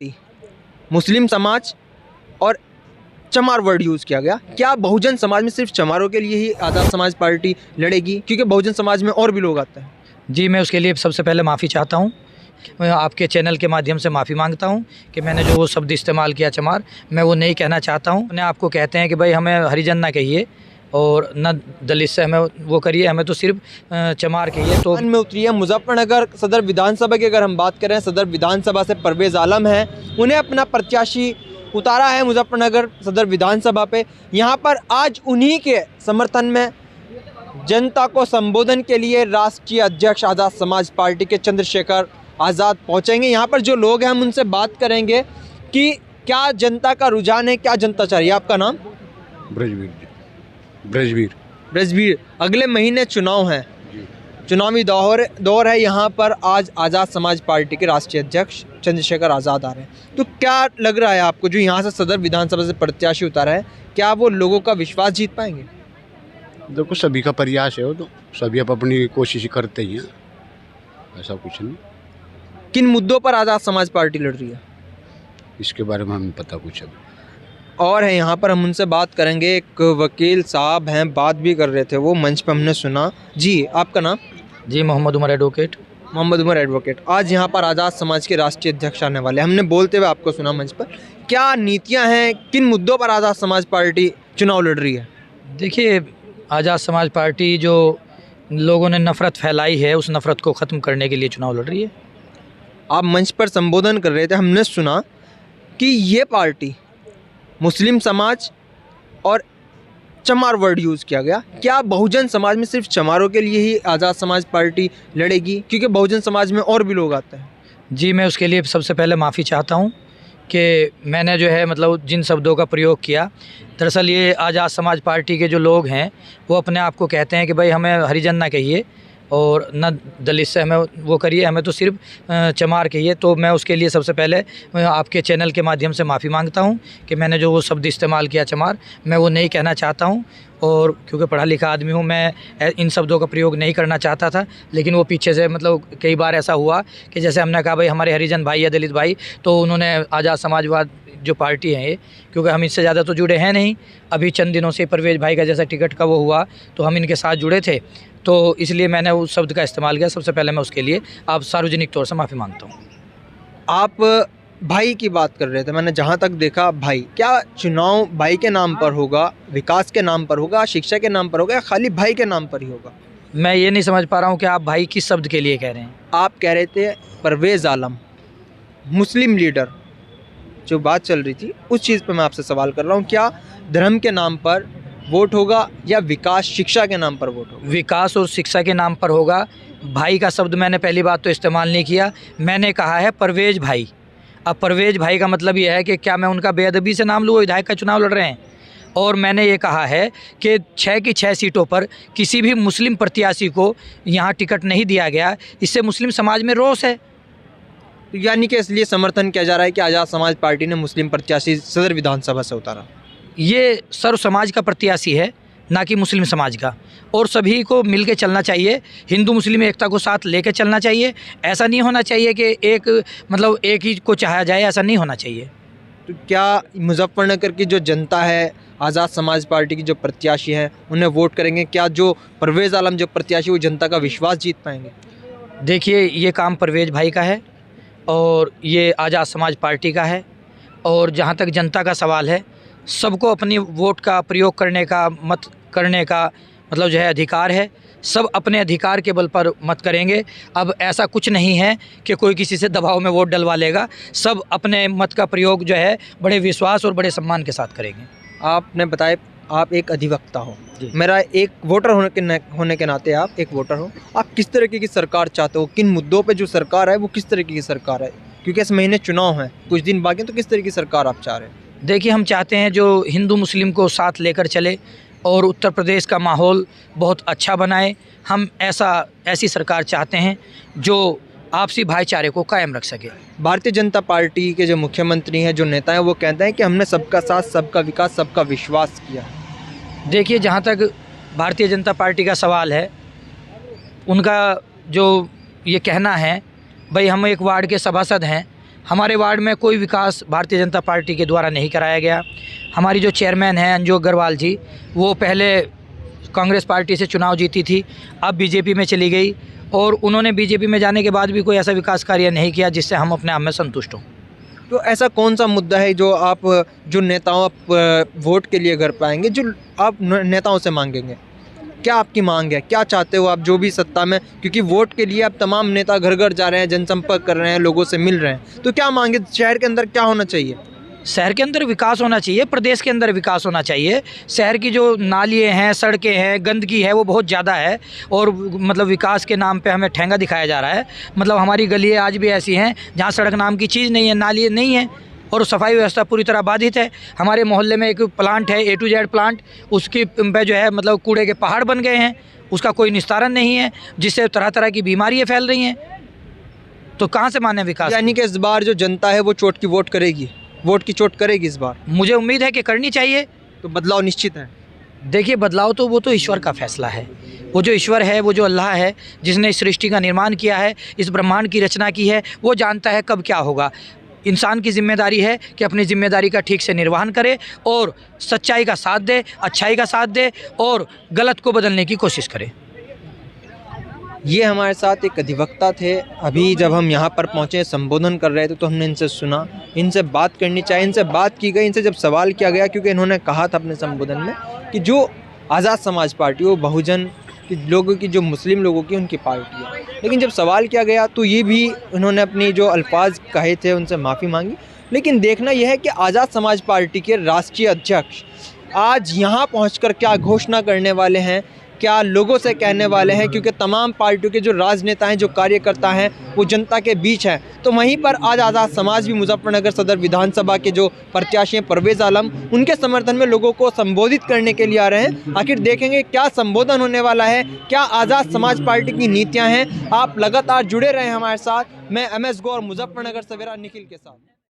मुस्लिम समाज और चमार वर्ड यूज़ किया गया। क्या बहुजन समाज में सिर्फ चमारों के लिए ही आज़ाद समाज पार्टी लड़ेगी, क्योंकि बहुजन समाज में और भी लोग आते हैं? जी, मैं उसके लिए सबसे पहले माफ़ी चाहता हूँ। मैं आपके चैनल के माध्यम से माफ़ी मांगता हूँ कि मैंने जो वो शब्द इस्तेमाल किया चमार, मैं वो नहीं कहना चाहता हूँ। अपने आपको कहते हैं कि भाई हमें हरिजन ना कहिए और न दलित से हमें वो करिए, हमें तो सिर्फ चमार कहिए। तो में उतरी है मुजफ्फरनगर सदर विधानसभा की अगर हम बात करें, सदर विधानसभा से परवेज़ आलम है, उन्हें अपना प्रत्याशी उतारा है मुजफ्फरनगर सदर विधानसभा पे। यहाँ पर आज उन्हीं के समर्थन में जनता को संबोधन के लिए राष्ट्रीय अध्यक्ष आज़ाद समाज पार्टी के चंद्रशेखर आज़ाद पहुँचेंगे। यहाँ पर जो लोग हैं हम उनसे बात करेंगे कि क्या जनता का रुझान है, क्या जनता चाह रही है। आपका नाम? ब्रजवीर। ब्रजवीर, अगले महीने चुनाव हैं, चुनावी दौर है। यहाँ पर आज आज़ाद समाज पार्टी के राष्ट्रीय अध्यक्ष चंद्रशेखर आज़ाद आ रहे हैं, तो क्या लग रहा है आपको, जो यहाँ से सदर विधानसभा से प्रत्याशी उतारा है, क्या वो लोगों का विश्वास जीत पाएंगे? देखो, सभी का प्रयास है, वो तो सभी अपनी कोशिश करते ही हैं, ऐसा कुछ नहीं। किन मुद्दों पर आज़ाद समाज पार्टी लड़ रही है, इसके बारे में हमें पता कुछ अभी। और है यहाँ पर हम उनसे बात करेंगे। एक वकील साहब हैं, बात भी कर रहे थे, वो मंच पर हमने सुना। जी, आपका नाम? जी, मोहम्मद उमर एडवोकेट। मोहम्मद उमर एडवोकेट, आज यहाँ पर आज़ाद समाज के राष्ट्रीय अध्यक्ष आने वाले, हमने बोलते हुए आपको सुना मंच पर। क्या नीतियाँ हैं, किन मुद्दों पर आज़ाद समाज पार्टी चुनाव लड़ रही है? देखिए, आज़ाद समाज पार्टी जो लोगों ने नफ़रत फैलाई है, उस नफ़रत को ख़त्म करने के लिए चुनाव लड़ रही है। आप मंच पर संबोधन कर रहे थे, हमने सुना कि ये पार्टी मुस्लिम समाज और चमार वर्ड यूज़ किया गया। क्या बहुजन समाज में सिर्फ चमारों के लिए ही आज़ाद समाज पार्टी लड़ेगी, क्योंकि बहुजन समाज में और भी लोग आते हैं? जी, मैं उसके लिए सबसे पहले माफ़ी चाहता हूँ कि मैंने जो है मतलब जिन शब्दों का प्रयोग किया, दरअसल ये आज़ाद समाज पार्टी के जो लोग हैं वो अपने आप को कहते हैं कि भाई हमें हरिजन ना कहिए और न दलित से हमें वो करिए, हमें तो सिर्फ चमार कहिए। तो मैं उसके लिए सबसे पहले आपके चैनल के माध्यम से माफ़ी मांगता हूँ कि मैंने जो वो शब्द इस्तेमाल किया चमार, मैं वो नहीं कहना चाहता हूँ। और क्योंकि पढ़ा लिखा आदमी हूँ, मैं इन शब्दों का प्रयोग नहीं करना चाहता था, लेकिन वो पीछे से मतलब कई बार ऐसा हुआ कि जैसे हमने कहा भाई हमारे हरिजन भाई या दलित भाई, तो उन्होंने आज़ाद समाजवाद जो पार्टी है ये, क्योंकि हम इससे ज़्यादा तो जुड़े हैं नहीं, अभी चंद दिनों से परवेज़ भाई का जैसा टिकट का वो हुआ तो हम इनके साथ जुड़े थे, तो इसलिए मैंने उस शब्द का इस्तेमाल किया। सबसे पहले मैं उसके लिए आप सार्वजनिक तौर से माफ़ी मांगता हूँ। आप भाई की बात कर रहे थे, मैंने जहाँ तक देखा भाई, क्या चुनाव भाई के नाम पर होगा, विकास के नाम पर होगा, शिक्षा के नाम पर होगा, या खाली भाई के नाम पर ही होगा? मैं ये नहीं समझ पा रहा हूँ कि आप भाई किस शब्द के लिए कह रहे हैं। आप कह रहे थे परवेज़ आलम मुस्लिम लीडर, जो बात चल रही थी उस चीज़ पर मैं आपसे सवाल कर रहा हूँ। क्या धर्म के नाम पर वोट होगा या विकास शिक्षा के नाम पर वोट होगा? विकास और शिक्षा के नाम पर होगा। भाई का शब्द मैंने पहली बात तो इस्तेमाल नहीं किया, मैंने कहा है परवेज़ भाई। अब परवेज़ भाई का मतलब ये है कि क्या मैं उनका बेअदबी से नाम लूँ? वो विधायक का चुनाव लड़ रहे हैं। और मैंने ये कहा है कि 6 की 6 सीटों पर किसी भी मुस्लिम प्रत्याशी को यहाँ टिकट नहीं दिया गया, इससे मुस्लिम समाज में रोष है। तो यानी कि इसलिए समर्थन किया जा रहा है कि आज़ाद समाज पार्टी ने मुस्लिम प्रत्याशी सदर विधानसभा से उतारा। ये सर्व समाज का प्रत्याशी है, ना कि मुस्लिम समाज का, और सभी को मिल के चलना चाहिए, हिंदू मुस्लिम एकता को साथ लेके चलना चाहिए। ऐसा नहीं होना चाहिए कि एक ही को चाहा जाए, ऐसा नहीं होना चाहिए। तो क्या मुजफ्फरनगर की जो जनता है, आज़ाद समाज पार्टी की जो प्रत्याशी हैं, उन्हें वोट करेंगे? क्या जो परवेज़ आलम जो प्रत्याशी, वो जनता का विश्वास जीत पाएंगे? देखिए, ये काम परवेज़ भाई का है और ये आज़ाद समाज पार्टी का है, और जहाँ तक जनता का सवाल है, सबको अपनी वोट का प्रयोग करने का, मत करने का मतलब जो है अधिकार है। सब अपने अधिकार के बल पर मत करेंगे। अब ऐसा कुछ नहीं है कि कोई किसी से दबाव में वोट डलवा लेगा, सब अपने मत का प्रयोग जो है बड़े विश्वास और बड़े सम्मान के साथ करेंगे। आपने बताया आप एक अधिवक्ता हो, मेरा एक वोटर होने के नाते आप एक वोटर हो, आप किस तरीके की सरकार चाहते हो? किन मुद्दों पे जो सरकार है वो किस तरीके की सरकार है? क्योंकि इस महीने चुनाव हैं, कुछ दिन बाकी हैं, तो किस तरीके की सरकार आप चाह रहे हैं? देखिए, हम चाहते हैं जो हिंदू मुस्लिम को साथ लेकर चले और उत्तर प्रदेश का माहौल बहुत अच्छा बनाए। हम ऐसी सरकार चाहते हैं जो आपसी भाईचारे को कायम रख सके। भारतीय जनता पार्टी के जो मुख्यमंत्री हैं, जो नेता हैं, वो कहते हैं कि हमने सबका साथ, सबका विकास, सबका विश्वास किया। देखिए, जहाँ तक भारतीय जनता पार्टी का सवाल है, उनका जो ये कहना है, भाई हम एक वार्ड के सभासद हैं, हमारे वार्ड में कोई विकास भारतीय जनता पार्टी के द्वारा नहीं कराया गया। हमारी जो चेयरमैन हैं अंजू अग्रवाल जी, वो पहले कांग्रेस पार्टी से चुनाव जीती थी, अब बीजेपी में चली गई और उन्होंने बीजेपी में जाने के बाद भी कोई ऐसा विकास कार्य नहीं किया जिससे हम अपने आप में संतुष्ट हों। तो ऐसा कौन सा मुद्दा है जो आप जो नेताओं वोट के लिए कर पाएंगे, जो आप नेताओं से मांगेंगे? क्या आपकी मांग है, क्या चाहते हो आप जो भी सत्ता में, क्योंकि वोट के लिए अब तमाम नेता घर घर जा रहे हैं, जनसंपर्क कर रहे हैं, लोगों से मिल रहे हैं, तो क्या मांगे? शहर के अंदर क्या होना चाहिए? शहर के अंदर विकास होना चाहिए, प्रदेश के अंदर विकास होना चाहिए। शहर की जो नालियाँ हैं, सड़कें हैं, गंदगी है, वो बहुत ज़्यादा है और मतलब विकास के नाम पे हमें ठेंगा दिखाया जा रहा है। मतलब हमारी गलियाँ आज भी ऐसी हैं जहाँ सड़क नाम की चीज़ नहीं है, नाली नहीं है और सफाई व्यवस्था पूरी तरह बाधित है। हमारे मोहल्ले में एक प्लांट है, A to Z प्लांट, उसकी पे जो है मतलब कूड़े के पहाड़ बन गए हैं, उसका कोई निस्तारण नहीं है, जिससे तरह तरह की बीमारियाँ फैल रही हैं। तो कहाँ से माने विकास? यानी कि इस बार जो जनता है वो चोट की वोट करेगी, वोट की चोट करेगी इस बार? मुझे उम्मीद है कि करनी चाहिए। तो बदलाव निश्चित है। देखिए, बदलाव तो वो तो ईश्वर का फैसला है। वो जो ईश्वर है, वो जो अल्लाह है, जिसने इस सृष्टि का निर्माण किया है, इस ब्रह्मांड की रचना की है, वो जानता है कब क्या होगा। इंसान की जिम्मेदारी है कि अपनी जिम्मेदारी का ठीक से निर्वहन करे और सच्चाई का साथ दे, अच्छाई का साथ दे और गलत को बदलने की कोशिश करे। ये हमारे साथ एक अधिवक्ता थे। अभी जब हम यहाँ पर पहुँचे, संबोधन कर रहे थे, तो हमने इनसे सुना, इनसे बात करनी चाहिए, इनसे बात की गई, इनसे जब सवाल किया गया, क्योंकि इन्होंने कहा था अपने संबोधन में कि जो आज़ाद समाज पार्टी, वो बहुजन के लोगों की, जो मुस्लिम लोगों की, उनकी पार्टी है। लेकिन जब सवाल किया गया तो ये भी उन्होंने अपनी जो अल्फाज कहे थे उनसे माफ़ी मांगी। लेकिन देखना यह है कि आज़ाद समाज पार्टी के राष्ट्रीय अध्यक्ष आज यहाँ पहुँचकर क्या घोषणा करने वाले हैं, क्या लोगों से कहने वाले हैं, क्योंकि तमाम पार्टियों के जो राजनेता हैं, जो कार्यकर्ता हैं, वो जनता के बीच हैं। तो वहीं पर आज आज़ाद समाज भी मुजफ्फरनगर सदर विधानसभा के जो प्रत्याशी हैं परवेज़ आलम, उनके समर्थन में लोगों को संबोधित करने के लिए आ रहे हैं। आखिर देखेंगे क्या संबोधन होने वाला है, क्या आज़ाद समाज पार्टी की नीतियाँ हैं। आप लगातार जुड़े रहें हमारे साथ। मैं MS गौर, मुजफ्फरनगर सवेरा निखिल के साथ।